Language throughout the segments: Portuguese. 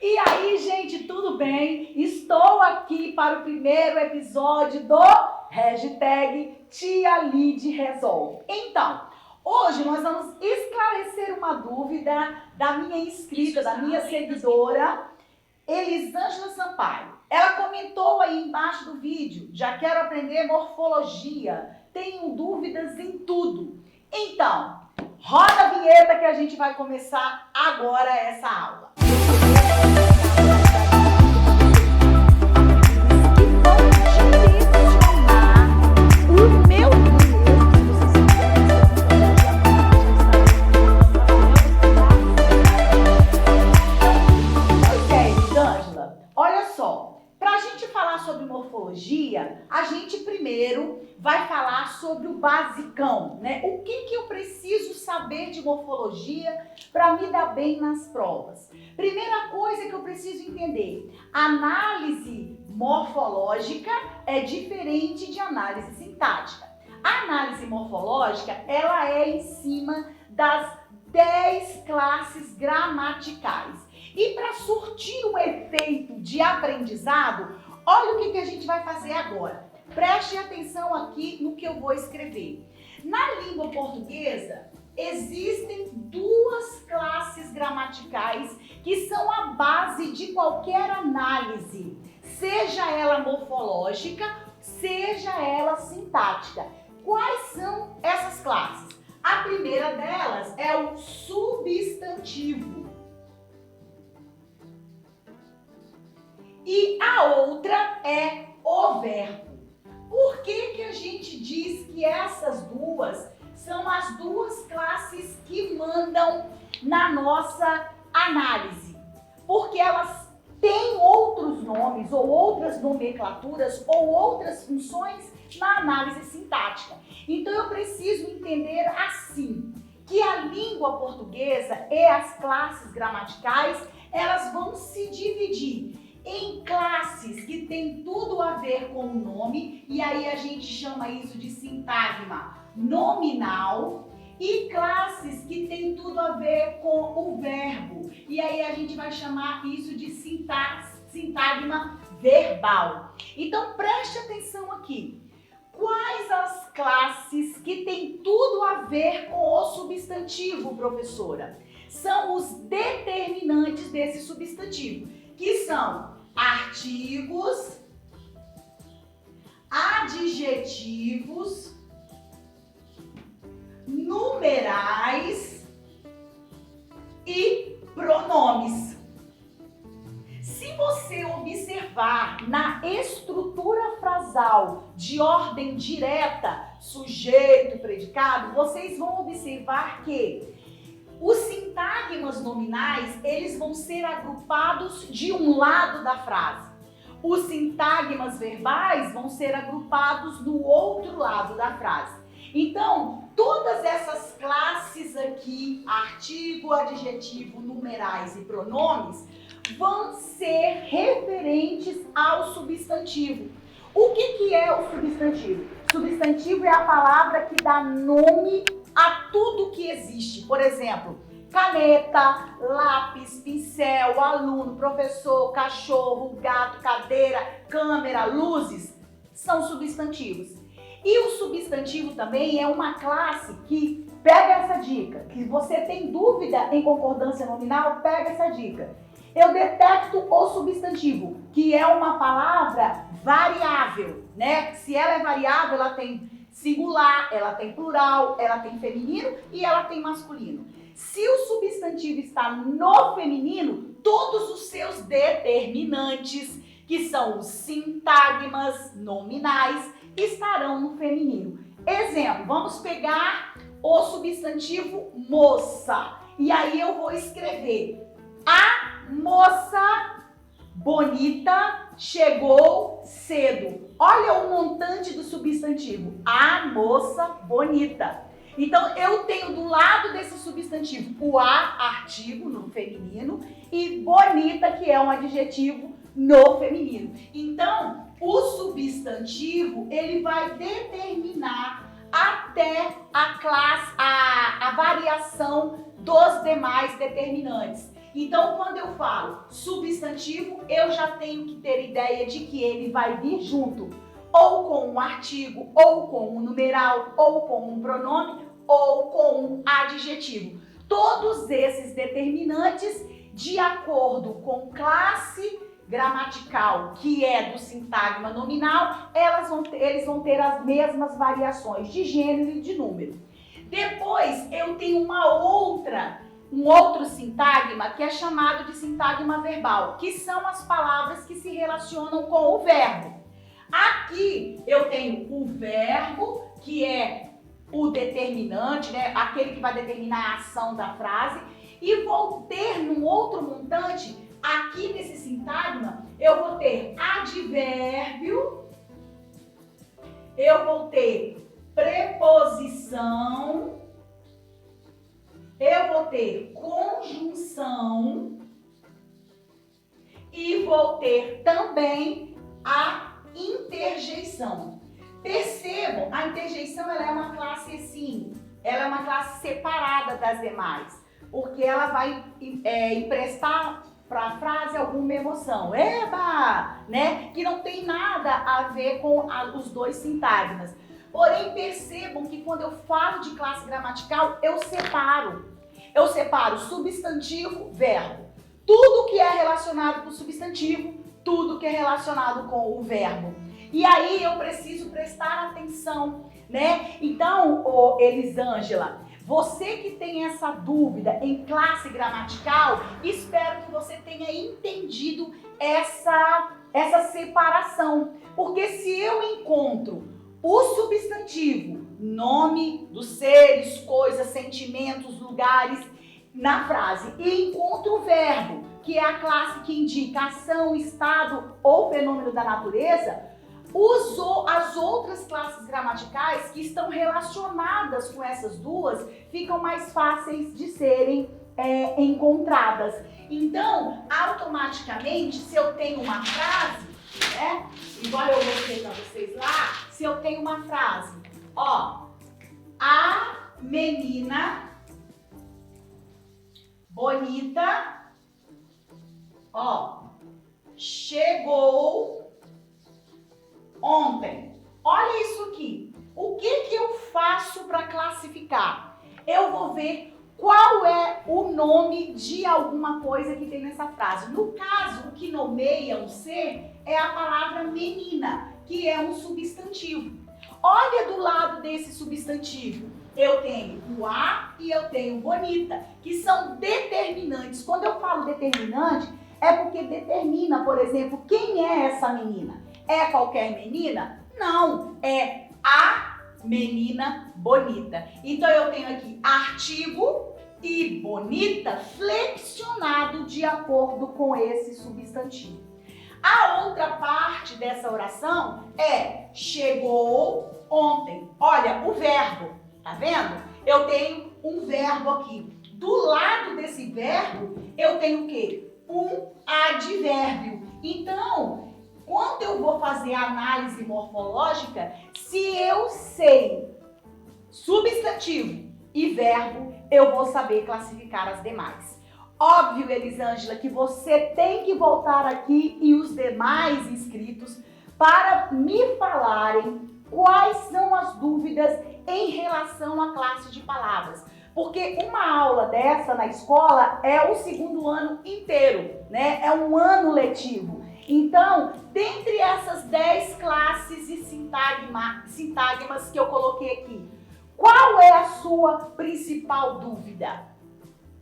E aí, gente, tudo bem? Estou aqui para o primeiro episódio do hashtag Tia Lid Resolve. Então, hoje nós vamos esclarecer uma dúvida da minha inscrita, da minha seguidora, Elisângela Sampaio. Ela comentou aí embaixo do vídeo: já quero aprender morfologia, tenho dúvidas em tudo. Então, roda a vinheta que a gente vai começar agora essa aula. Sobre morfologia, a gente primeiro vai falar sobre o basicão, né? O que eu preciso saber de morfologia para me dar bem nas provas? Primeira coisa que eu preciso entender: análise morfológica é diferente de análise sintática. A análise morfológica, ela é em cima das 10 classes gramaticais. E para surtir um efeito de aprendizado, olha o que a gente vai fazer agora. Preste atenção aqui no que eu vou escrever. Na língua portuguesa, existem duas classes gramaticais que são a base de qualquer análise, seja ela morfológica, seja ela sintática. Quais são essas classes? A primeira delas é o substantivo. E a outra é o verbo. Por que a gente diz que essas duas são as duas classes que mandam na nossa análise? Porque elas têm outros nomes ou outras nomenclaturas ou outras funções na análise sintática. Então eu preciso entender assim, que a língua portuguesa e as classes gramaticais, elas vão se dividir em classes que tem tudo a ver com o nome, e aí a gente chama isso de sintagma nominal, e classes que tem tudo a ver com o verbo, e aí a gente vai chamar isso de sintagma verbal. Então preste atenção aqui. Quais as classes que tem tudo a ver com o substantivo, professora? São os determinantes desse substantivo, que são artigos, adjetivos, numerais e pronomes. Se você observar na estrutura frasal de ordem direta, sujeito, predicado, vocês vão observar que os sintagmas nominais, eles vão ser agrupados de um lado da frase. Os sintagmas verbais vão ser agrupados do outro lado da frase. Então, todas essas classes aqui, artigo, adjetivo, numerais e pronomes, vão ser referentes ao substantivo. O que é o substantivo? Substantivo é a palavra que dá nome a tudo que existe. Por exemplo, caneta, lápis, pincel, aluno, professor, cachorro, gato, cadeira, câmera, luzes, são substantivos. E o substantivo também é uma classe que, pega essa dica, que você tem dúvida em concordância nominal, pega essa dica. Eu detecto o substantivo, que é uma palavra variável, né? Se ela é variável, ela tem singular, ela tem plural, ela tem feminino e ela tem masculino. Se o substantivo está no feminino, todos os seus determinantes, que são os sintagmas nominais, estarão no feminino. Exemplo, vamos pegar o substantivo moça. E aí eu vou escrever: a moça bonita chegou cedo. Olha o montante do substantivo: a moça bonita. Então eu tenho do lado desse substantivo o a, artigo, no feminino, e bonita, que é um adjetivo, no feminino. Então o substantivo, ele vai determinar até a classe, a variação dos demais determinantes. Então, quando eu falo substantivo, eu já tenho que ter ideia de que ele vai vir junto, ou com um artigo, ou com um numeral, ou com um pronome, ou com um adjetivo. Todos esses determinantes, de acordo com classe gramatical, que é do sintagma nominal, eles vão ter as mesmas variações de gênero e de número. Depois, eu tenho um outro sintagma que é chamado de sintagma verbal, que são as palavras que se relacionam com o verbo. Aqui eu tenho o verbo, que é o determinante, né? Aquele que vai determinar a ação da frase, e vou ter num outro montante, aqui nesse sintagma, eu vou ter advérbio, eu vou ter preposição, eu vou ter conjunção e vou ter também a interjeição. Percebam, a interjeição ela é uma classe assim, ela é uma classe separada das demais, porque ela vai emprestar para a frase alguma emoção, eba, né? Que não tem nada a ver com os dois sintagmas. Porém, percebam que quando eu falo de classe gramatical, eu separo substantivo, verbo. Tudo que é relacionado com o substantivo, tudo que é relacionado com o verbo. E aí eu preciso prestar atenção, né? Então, Elisângela, você que tem essa dúvida em classe gramatical, espero que você tenha entendido essa separação. Porque se eu encontro o substantivo, nome dos seres, coisas, sentimentos, lugares, na frase, e encontro o verbo, que é a classe que indica ação, estado ou fenômeno da natureza, as outras classes gramaticais que estão relacionadas com essas duas ficam mais fáceis de serem encontradas. Então, automaticamente, se eu tenho uma frase, né, igual eu mostrei para vocês lá, se eu tenho uma frase, ó, a menina bonita, ó, chegou ontem. Olha isso aqui. O que eu faço para classificar? Eu vou ver qual é o nome de alguma coisa que tem nessa frase. No caso, o que nomeia um ser é a palavra menina, que é um substantivo. Olha do lado desse substantivo. Eu tenho o a e eu tenho bonita, que são determinantes. Quando eu falo determinante, é porque determina, por exemplo, quem é essa menina. É qualquer menina? Não, é a menina bonita. Então eu tenho aqui artigo e bonita flexionado de acordo com esse substantivo. A outra parte dessa oração é chegou ontem. Olha, o verbo, tá vendo? Eu tenho um verbo aqui. Do lado desse verbo, eu tenho o quê? Um advérbio. Então, quando eu vou fazer a análise morfológica, se eu sei substantivo e verbo, eu vou saber classificar as demais. Óbvio, Elisângela, que você tem que voltar aqui e os demais inscritos para me falarem quais são as dúvidas em relação à classe de palavras. Porque uma aula dessa na escola é o segundo ano inteiro, né? É um ano letivo. Então, dentre essas 10 classes e sintagmas que eu coloquei aqui, qual é a sua principal dúvida?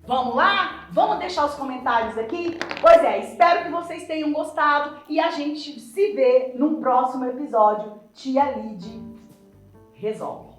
Vamos lá? Vamos deixar os comentários aqui? Pois é, espero que vocês tenham gostado e a gente se vê num próximo episódio. Tia Lide resolve.